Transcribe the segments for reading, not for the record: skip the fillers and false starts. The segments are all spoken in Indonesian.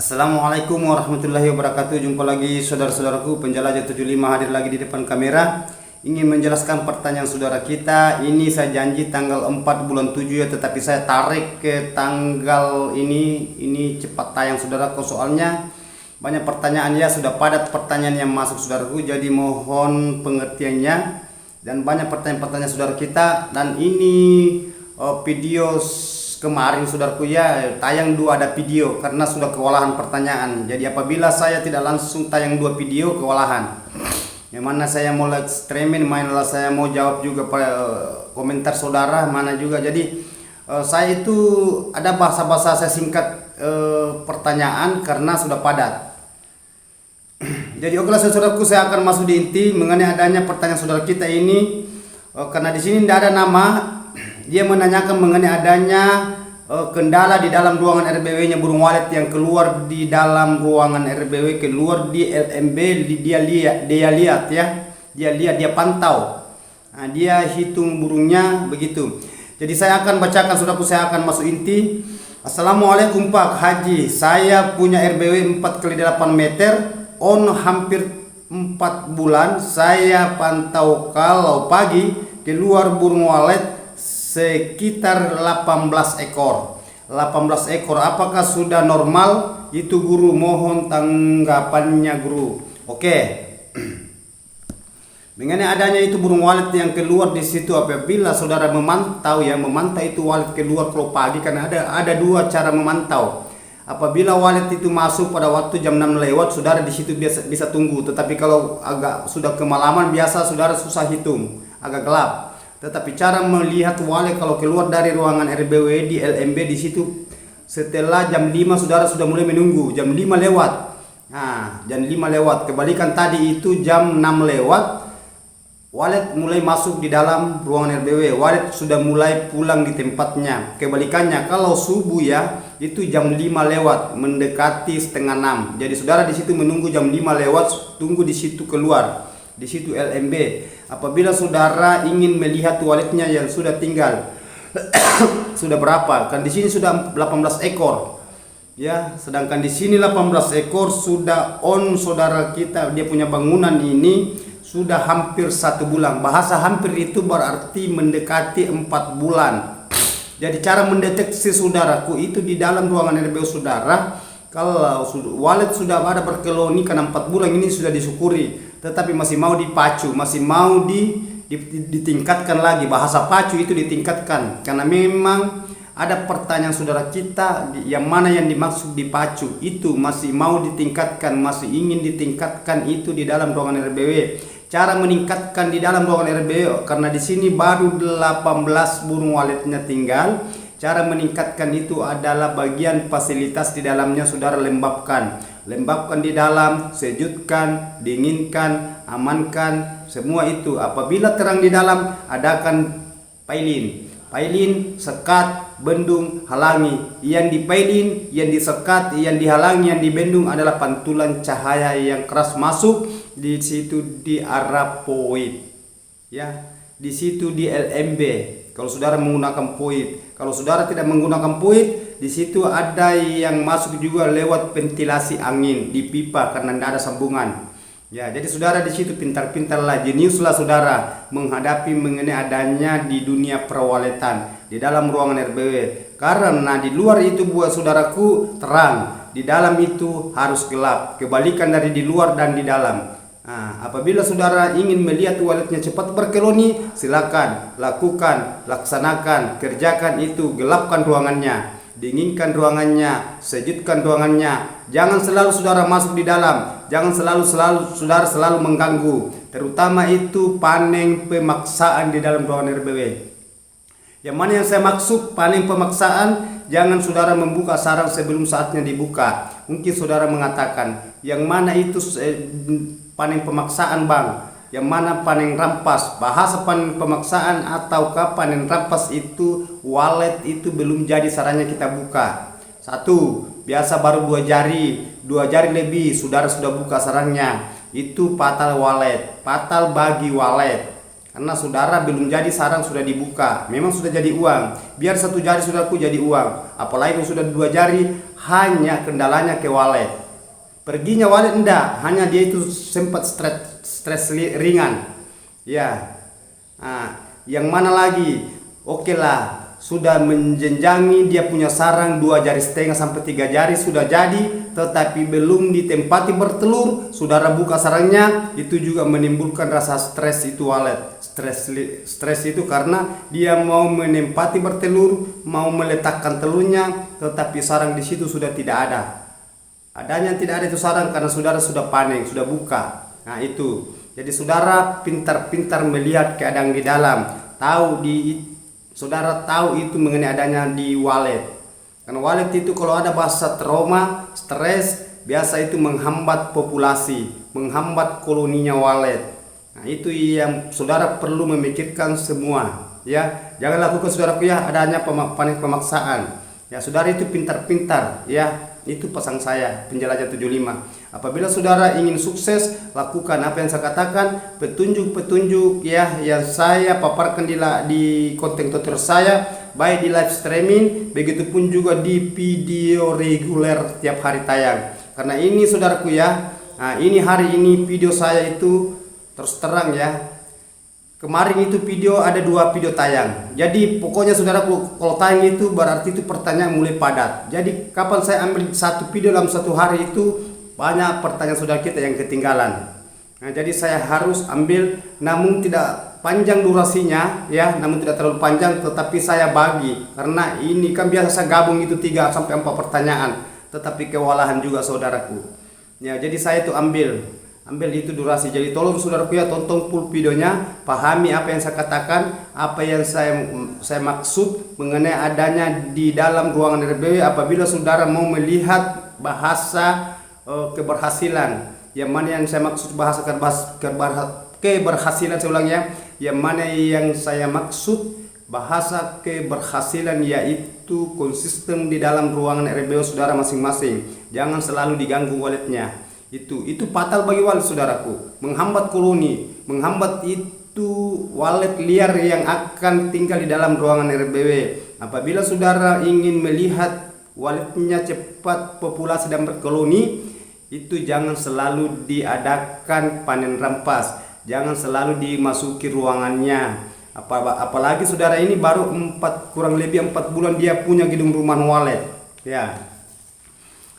Assalamualaikum warahmatullahi wabarakatuh. Jumpa lagi saudara-saudaraku penjelajah 75 hadir lagi di depan kamera. Ingin menjelaskan pertanyaan saudara kita. Ini saya janji tanggal 4 bulan 7 ya, tetapi saya tarik ke tanggal ini. Ini cepat tayang saudaraku, soalnya banyak pertanyaan ya, sudah padat pertanyaan yang masuk saudaraku. Jadi mohon pengertiannya, dan banyak pertanyaan-pertanyaan saudara kita. Dan ini video kemarin saudaraku ya, tayang dua ada video karena sudah kewalahan pertanyaan. Jadi apabila saya tidak langsung tayang dua video, kewalahan. Yang mana saya mau live streaming, mana saya mau jawab juga pada komentar saudara, mana juga. Jadi saya itu ada bahasa-bahasa saya singkat pertanyaan karena sudah padat. Jadi oke saudaraku, saya akan masuk di inti mengenai adanya pertanyaan saudara kita ini. Karena di sini tidak ada nama. Dia menanyakan mengenai adanya kendala di dalam ruangan RBW-nya burung walet yang keluar di dalam ruangan RBW, keluar di LMB. Dia pantau. Nah, dia hitung burungnya begitu. Jadi saya akan bacakan saudaraku, saya akan masuk inti. Assalamualaikum Pak Haji, saya punya RBW 4x8 meter on hampir 4 bulan. Saya pantau kalau pagi keluar burung walet sekitar 18 ekor. 18 ekor apakah sudah normal? Itu guru, mohon tanggapannya guru. Oke. Mengenai adanya itu burung walet yang keluar di situ, apabila saudara memantau ya, memantau itu walet keluar kalau pagi, karena ada dua cara memantau. Apabila walet itu masuk pada waktu jam 6 lewat, saudara di situ bisa tunggu. Tetapi kalau agak sudah kemalaman, biasa saudara susah hitung, agak gelap. Tetapi cara melihat walet kalau keluar dari ruangan RBW di LMB di situ setelah jam 5 saudara sudah mulai menunggu, jam 5 lewat. Nah, jam 5 lewat. Kebalikan tadi itu jam 6 lewat, walet mulai masuk di dalam ruangan RBW. Walet sudah mulai pulang di tempatnya. Kebalikannya kalau subuh ya, itu jam 5 lewat mendekati setengah 6. Jadi saudara di situ menunggu jam 5 lewat, tunggu di situ keluar. Di situ LMB. Apabila saudara ingin melihat waletnya yang sudah tinggal sudah berapa? Kan di sini sudah 18 ekor. Ya, sedangkan di sini 18 ekor sudah on saudara kita, dia punya bangunan ini sudah hampir 1 bulan. Bahasa hampir itu berarti mendekati 4 bulan. Jadi cara mendeteksi saudaraku itu di dalam ruangan RBW saudara, kalau walet sudah ada berkeloni karena 4 bulan ini sudah disyukuri, tetapi masih mau dipacu, masih mau ditingkatkan lagi. Bahasa pacu itu ditingkatkan, karena memang ada pertanyaan saudara kita yang mana yang dimaksud dipacu itu masih mau ditingkatkan, masih ingin ditingkatkan itu di dalam ruangan RBW. Cara meningkatkan di dalam ruangan RBW, karena di sini baru 18 burung waletnya tinggal. Cara meningkatkan itu adalah bagian fasilitas di dalamnya saudara lembabkan. Lembabkan di dalam, sejutkan, dinginkan, amankan, semua itu. Apabila terang di dalam, adakan pailin. Pailin, sekat, bendung, halangi. Yang dipailin, yang disekat, yang dihalangi, yang dibendung adalah pantulan cahaya yang keras masuk di situ di arah poid. Ya, di situ di LMB. Kalau saudara menggunakan poid, kalau saudara tidak menggunakan poid, di situ ada yang masuk juga lewat ventilasi angin di pipa karena tidak ada sambungan. Ya, jadi saudara di situ pintar-pintarlah, jeniuslah saudara menghadapi mengenai adanya di dunia perwaletan di dalam ruangan RBW. Karena di luar itu buat saudaraku terang, di dalam itu harus gelap. Kebalikan dari di luar dan di dalam. Nah, apabila saudara ingin melihat waletnya cepat berkeloni, silakan lakukan, laksanakan, kerjakan itu. Gelapkan ruangannya, dinginkan ruangannya, sejutkan ruangannya. Jangan selalu saudara masuk di dalam, jangan selalu saudara selalu mengganggu, terutama itu panen pemaksaan di dalam ruangan RBW. Yang mana yang saya maksud panen pemaksaan, jangan saudara membuka sarang sebelum saatnya dibuka. Mungkin saudara mengatakan, yang mana itu panen pemaksaan bang, yang mana panen rampas? Bahasa panen pemaksaan ataukah panen rampas itu walet itu belum jadi sarangnya kita buka. Satu, biasa baru 2 jari lebih saudara sudah buka sarangnya. Itu fatal walet, fatal bagi walet. karena saudara belum jadi sarang sudah dibuka, memang sudah jadi uang. Biar 1 jari saudaraku jadi uang, apalagi kalau sudah 2 jari, hanya kendalanya ke wallet. Perginya wallet enggak, hanya dia itu sempat stres ringan. Ya, yang mana lagi? Oke lah, sudah menjenjangi dia punya sarang 2,5 jari sampai 3 jari sudah jadi, tetapi belum ditempati bertelur. Saudara buka sarangnya, itu juga menimbulkan rasa stres itu wallet. Stres itu karena dia mau menempati bertelur, mau meletakkan telurnya, tetapi sarang di situ sudah tidak ada. Adanya tidak ada itu sarang karena saudara sudah panik, sudah buka. Nah itu. Jadi saudara pintar-pintar melihat keadaan di dalam, saudara tahu itu mengenai adanya di wallet. Karena wallet itu kalau ada bahasa trauma, stres, biasa itu menghambat populasi, menghambat koloninya wallet. Nah itu yang saudara perlu memikirkan semua, ya. Jangan lakukan saudaraku ya adanya pemaksaan. Ya saudara itu pintar-pintar, ya. Itu pesan saya, penjelajah 75. Apabila saudara ingin sukses, lakukan apa yang saya katakan, petunjuk-petunjuk ya yang saya paparkan di konten tutor saya, baik di live streaming, begitupun juga di video reguler tiap hari tayang. Karena ini saudaraku ya, ini hari ini video saya itu terus terang ya. Kemarin itu video ada 2 video tayang. Jadi pokoknya saudaraku kalau tayang itu berarti itu pertanyaan mulai padat. Jadi kapan saya ambil 1 video dalam 1 hari itu banyak pertanyaan saudara kita yang ketinggalan. Nah, jadi saya harus ambil, namun tidak panjang durasinya ya, namun tidak terlalu panjang, tetapi saya bagi karena ini kan biasa saya gabung itu 3 sampai 4 pertanyaan, tetapi kewalahan juga saudaraku. Ya, jadi saya itu ambil itu durasi. Jadi tolong saudaraku ya tonton full videonya, pahami apa yang saya katakan, apa yang saya maksud mengenai adanya di dalam ruangan RBW. Apabila saudara mau melihat bahasa keberhasilan, yang mana yang saya maksud bahasa keberhasilan, saya ulang ya, yang mana yang saya maksud bahasa keberhasilan yaitu konsisten di dalam ruangan RBW saudara masing-masing. Jangan selalu diganggu walletnya. Itu fatal bagi wallet saudaraku, menghambat koloni, menghambat itu wallet liar yang akan tinggal di dalam ruangan RBW. Apabila saudara ingin melihat walletnya cepat populasi dan berkoloni, itu jangan selalu diadakan panen rampas, jangan selalu dimasuki ruangannya. Apalagi saudara ini baru kurang lebih 4 bulan dia punya gedung rumah wallet ya.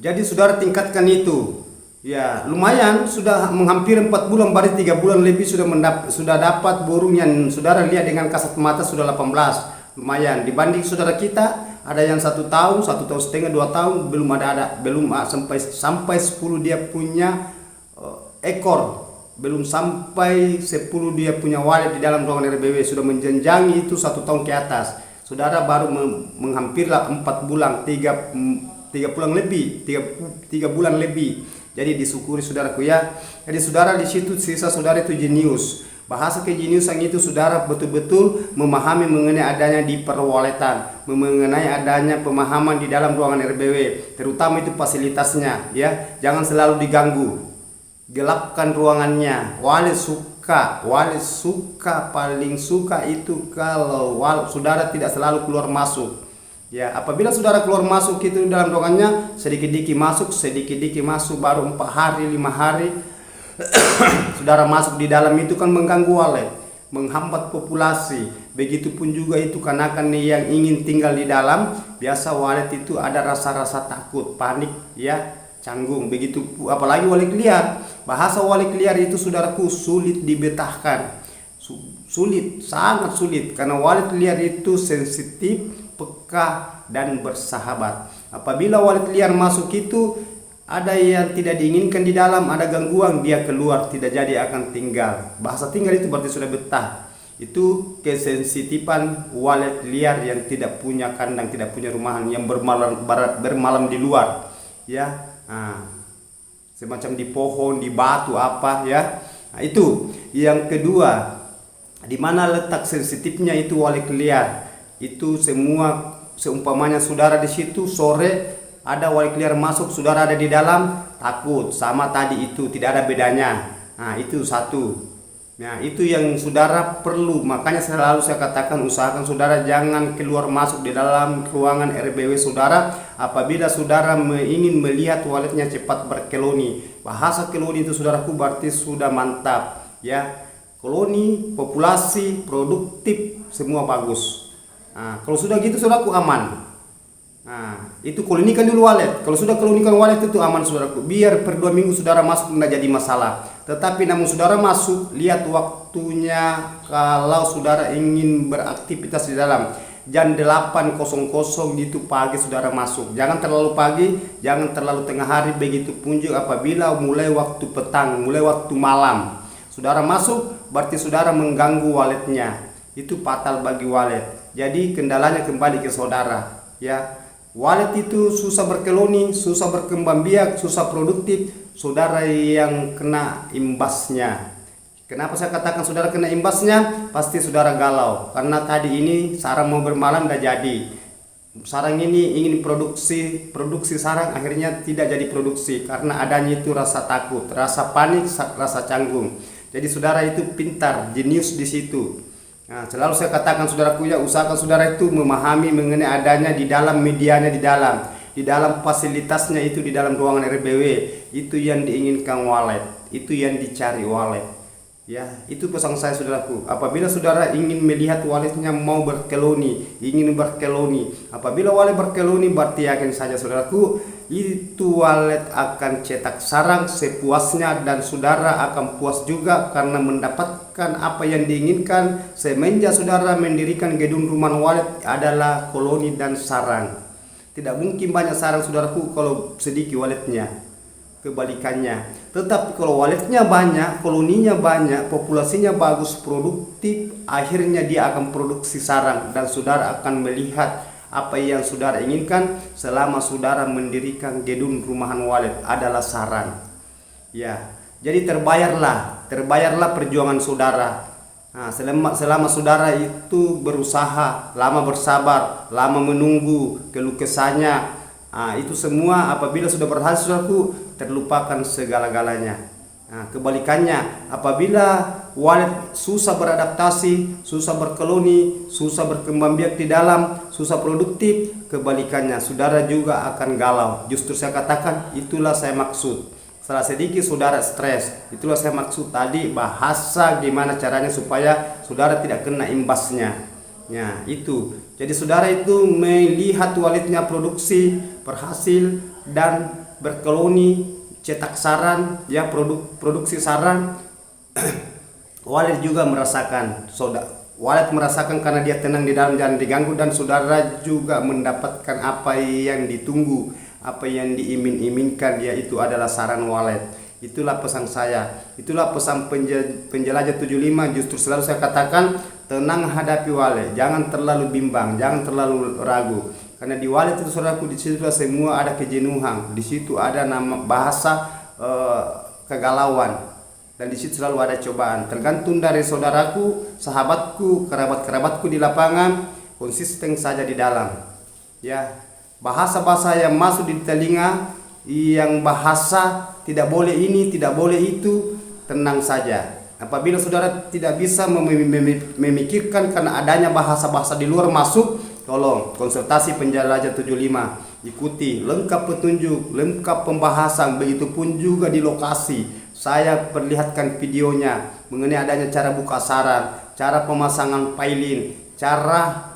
Jadi saudara tingkatkan itu. Ya, lumayan sudah menghampiri 4 bulan, baru 3 bulan lebih sudah dapat burung yang saudara lihat dengan kasat mata sudah 18. Lumayan dibanding saudara kita ada yang 1 tahun, 1,5 tahun, 2 tahun belum sampai 10 dia punya ekor, belum sampai 10 dia punya wallet di dalam ruangan RBW, sudah menjenjangi itu 1 tahun ke atas. Saudara baru menghampirlah 4 bulan, 3 bulan lebih, 3 bulan lebih. Jadi disyukuri saudaraku ya. Jadi saudara di situ sisa saudara itu jenius. Bahasa kejeniusan itu saudara betul-betul memahami mengenai adanya di perwaletan, mengenai adanya pemahaman di dalam ruangan RBW, terutama itu fasilitasnya ya. Jangan selalu diganggu. Gelapkan ruangannya. Wallet suka paling suka itu kalau saudara tidak selalu keluar masuk. Ya, apabila saudara keluar masuk itu dalam ruangannya, sedikit-sedikit masuk, baru 4 hari, 5 hari saudara masuk di dalam itu kan mengganggu wallet, menghambat populasi. Begitupun juga itu kanakan yang ingin tinggal di dalam, biasa wallet itu ada rasa-rasa takut, panik ya, canggung. Begitu apalagi wallet liar. Bahasa wallet liar itu saudaraku sulit dibetahkan. Sulit, sangat sulit karena wallet liar itu sensitif, peka dan bersahabat. Apabila wallet liar masuk itu ada yang tidak diinginkan di dalam, ada gangguan, dia keluar, tidak jadi akan tinggal. Bahasa tinggal itu berarti sudah betah. Itu kesensitifan wallet liar yang tidak punya kandang, tidak punya rumahan, yang bermalam di luar ya. Semacam di pohon, di batu apa ya. Itu yang kedua, di mana letak sensitifnya itu wallet liar. Itu semua seumpamanya saudara di situ sore ada wallet liar masuk, saudara ada di dalam, takut sama tadi itu tidak ada bedanya. Nah, itu satu. Nah, itu yang saudara perlu. Makanya selalu saya katakan usahakan saudara jangan keluar masuk di dalam ruangan RBW saudara apabila saudara ingin melihat walletnya cepat berkeloni. Bahasa keloni itu saudaraku berarti sudah mantap ya. Koloni, populasi, produktif, semua bagus. Nah, kalau sudah gitu saudaraku aman. Nah, itu kolonikan dulu wallet. Kalau sudah kolonikan wallet itu aman saudaraku. Biar per 2 minggu saudara masuk tidak jadi masalah. Tetapi namun saudara masuk, lihat waktunya kalau saudara ingin beraktivitas di dalam. Jam 8.00 gitu pagi saudara masuk. Jangan terlalu pagi, jangan terlalu tengah hari, begitu pun juga apabila mulai waktu petang, mulai waktu malam. Saudara masuk, berarti saudara mengganggu walletnya. Itu fatal bagi wallet. Jadi kendalanya kembali ke saudara, ya. Wallet itu susah berkeloni, susah berkembang biak, susah produktif, saudara yang kena imbasnya. Kenapa saya katakan saudara kena imbasnya? Pasti saudara galau, karena tadi ini sarang mau bermalam udah jadi. Sarang ini ingin produksi sarang, akhirnya tidak jadi produksi, karena adanya itu rasa takut, rasa panik, rasa canggung. Jadi saudara itu pintar, jenius di situ. Nah, selalu saya katakan saudaraku ya, usahakan saudara itu memahami mengenai adanya di dalam medianya, di dalam fasilitasnya itu, di dalam ruangan RBW itu yang diinginkan wallet, itu yang dicari wallet. Ya, itu pesan saya saudaraku. Apabila saudara ingin melihat walletnya mau berkeloni, ingin berkeloni, apabila wallet berkeloni berarti yakin saja saudaraku itu wallet akan cetak sarang sepuasnya dan saudara akan puas juga karena mendapatkan apa yang diinginkan semenjak saudara mendirikan gedung rumah wallet adalah koloni dan sarang. Tidak mungkin banyak sarang saudaraku kalau sedikit walletnya. Kebalikannya, tetapi kalau walletnya banyak, koloninya banyak, populasinya bagus, produktif, akhirnya dia akan produksi sarang dan saudara akan melihat apa yang saudara inginkan selama saudara mendirikan gedung rumahan wallet adalah sarang. Ya, jadi terbayarlah perjuangan saudara. Nah, selama saudara itu berusaha, lama bersabar, lama menunggu keluh kesahnya. Nah, itu semua apabila sudah berhasil saudaraku terlupakan segala-galanya. Nah, kebalikannya apabila wallet susah beradaptasi, susah berkeloni, susah berkembang biak di dalam, susah produktif, kebalikannya saudara juga akan galau. Justru saya katakan itulah saya maksud. Setelah sedikit saudara stres, itulah saya maksud tadi bahasa gimana caranya supaya saudara tidak kena imbasnya. Ya, itu. Jadi saudara itu melihat walletnya produksi, berhasil dan berkeloni, cetak sarang, ya produksi sarang. Wallet juga merasakan, wallet merasakan karena dia tenang di dalam, jangan diganggu, dan saudara juga mendapatkan apa yang ditunggu, apa yang diimin-iminkan, yaitu adalah sarang wallet. Itulah pesan saya, itulah pesan penjelajah 75. Justru selalu saya katakan tenang hadapi wallet, jangan terlalu bimbang, jangan terlalu ragu, karena di wallet itu saudaraku di situ semua ada kejenuhan, di situ ada nama bahasa kegalauan, dan di situ selalu ada cobaan. Tergantung dari saudaraku, sahabatku, kerabat-kerabatku di lapangan, konsisten saja di dalam. Ya, bahasa-bahasa yang masuk di telinga, yang bahasa tidak boleh ini, tidak boleh itu, tenang saja. Apabila saudara tidak bisa memikirkan karena adanya bahasa-bahasa di luar masuk, tolong konsultasi penjelajah 75, ikuti lengkap petunjuk, lengkap pembahasan, begitu pun juga di lokasi. Saya perlihatkan videonya mengenai adanya cara buka sarang, cara pemasangan pilin, cara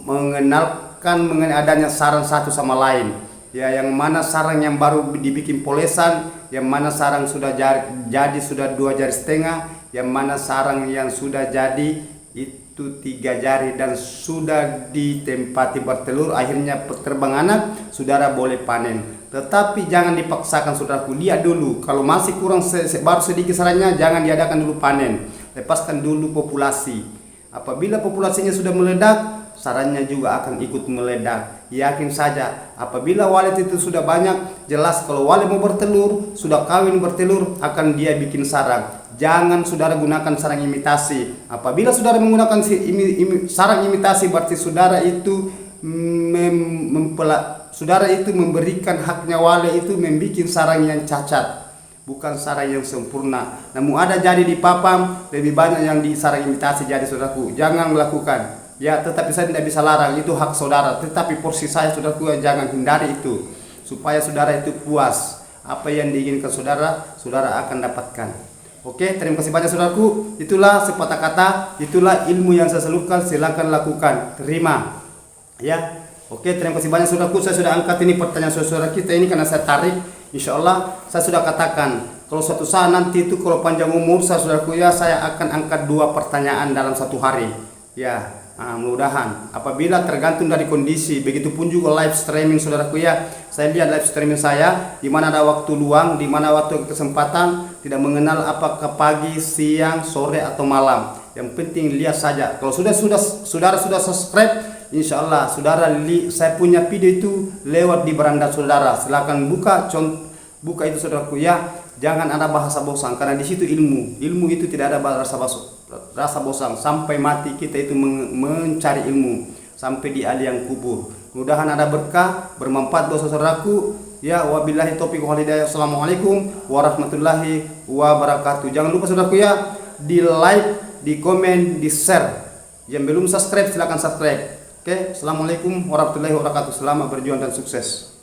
mengenalkan mengenai adanya sarang satu sama lain. Ya, yang mana sarang yang baru dibikin polesan, yang mana sarang sudah jadi sudah 2 jari setengah, yang mana sarang yang sudah jadi itu 3 jari dan sudah ditempati bertelur, akhirnya terbang anak, saudara boleh panen. Tetapi jangan dipaksakan saudaraku, lihat dulu, kalau masih kurang baru sedikit sarangnya, jangan diadakan dulu panen, lepaskan dulu populasi. Apabila populasinya sudah meledak, sarangnya juga akan ikut meledak. Yakin saja apabila wallet itu sudah banyak, jelas kalau wallet mau bertelur, sudah kawin bertelur, akan dia bikin sarang. Jangan saudara gunakan sarang imitasi. Apabila saudara menggunakan sarang imitasi, berarti saudara itu saudara itu memberikan haknya wallet itu membuat sarang yang cacat. bukan sarang yang sempurna. Namun ada jadi di papam, lebih banyak yang di sarang imitasi jadi saudaraku. Jangan melakukan. Ya, tetapi saya tidak bisa larang, itu hak saudara. Tetapi porsi saya saudaraku, jangan hindari itu. Supaya saudara itu puas. Apa yang diinginkan saudara, saudara akan dapatkan. Oke, terima kasih banyak saudaraku. Itulah sepatah kata, itulah ilmu yang saya salurkan, silakan lakukan, terima. Ya, oke, terima kasih banyak saudaraku. Saya sudah angkat ini pertanyaan saudara kita ini karena saya tarik. Insya Allah saya sudah katakan kalau suatu saat nanti itu kalau panjang umur saya saudaraku ya, saya akan angkat 2 pertanyaan dalam 1 hari. Ya, mudah-mudahan apabila tergantung dari kondisi. Begitupun juga live streaming saudaraku ya. Saya lihat live streaming saya di mana ada waktu luang, di mana waktu kesempatan, tidak mengenal apakah pagi, siang, sore atau malam. Yang penting lihat saja. Kalau saudara sudah subscribe, insya Allah saudara saya punya video itu lewat di beranda saudara. Silakan buka itu saudaraku ya. Jangan ada bahasa bosan karena di situ ilmu. Ilmu itu tidak ada rasa bosan sampai mati kita itu mencari ilmu sampai di liang kubur. Mudahan ada berkah, bermanfaat buat saudaraku. Ya, wabillahi taufiq wal hidayah. Assalamualaikum warahmatullahi wabarakatuh. Jangan lupa saudaraku ya, di like, di komen, di share. Yang belum subscribe silakan subscribe. Oke, assalamualaikum warahmatullahi wabarakatuh. Selamat berjuang dan sukses.